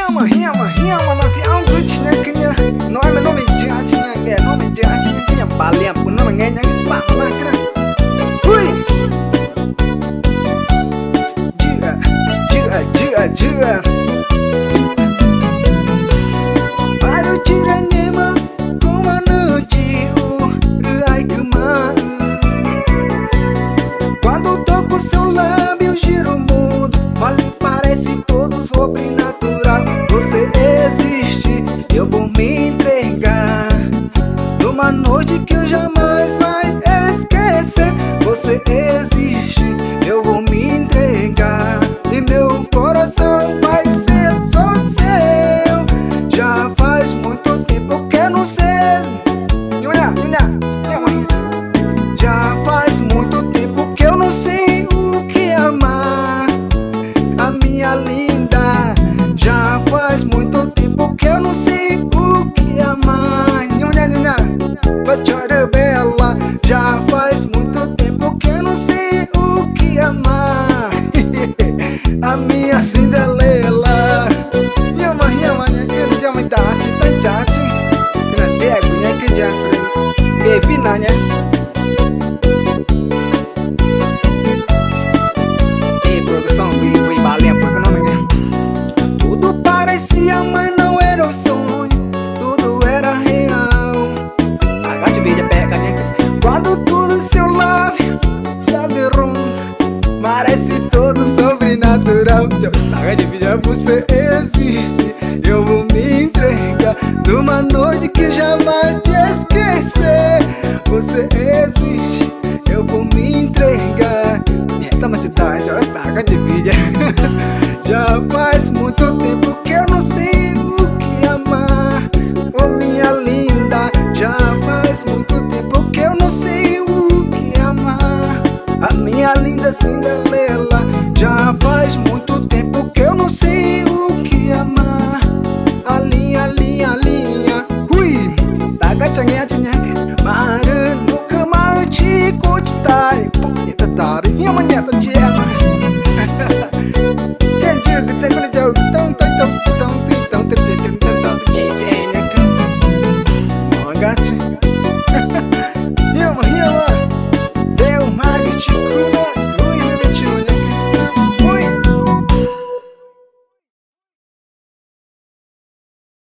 Hiama nanti angguchnya kenya Noai me nome jachinya nge nome jachinya kenya Balian pun nama ngenya pak mana kena Hui Jua Baru ciranya mah Kumana ciu Ai que mais Quando toco seu lábio gira o mundo Olha e parece todo sobrenatural Você existe, eu vou me entregar Numa noite que eu jamais vai esquecer Você existe, eu vou me entregar E meu coração vai ser só seu Já faz muito tempo que eu não sei Já faz muito tempo que eu não sei o que amar A minha linda Já faz muito tempo que eu não sei o que amar Bachara bela Já faz muito tempo que eu não sei o que amar A minha Cinderela Yama, que já me dá Tati Kena dego, que já Baby, nanya Produção, fui balian porque não me Tudo parecia, mas não era o sonho Tudo era real Agate vídeo pega, né? Quando tudo seu lábio Sabe ronda Parece todo sobrenatural Agate vídeo você existe Eu vou me entregar Numa noite que jamais te esquecer Você existe Eu vou me entregar Tama cidade, olha taca de vídeo Já faz muito tempo que eu não sei o que amar Oh minha linda Já faz muito tempo que eu não sei o que amar A minha linda Cinderela Já faz muito tempo que eu não sei o que amar A linha Hui Taca chanha Mare nunca mais te contar Pukita tari Yamanya tachia Kenji kita kena jauh Tong Cicenya kan Mangate Yama Deu magicikuna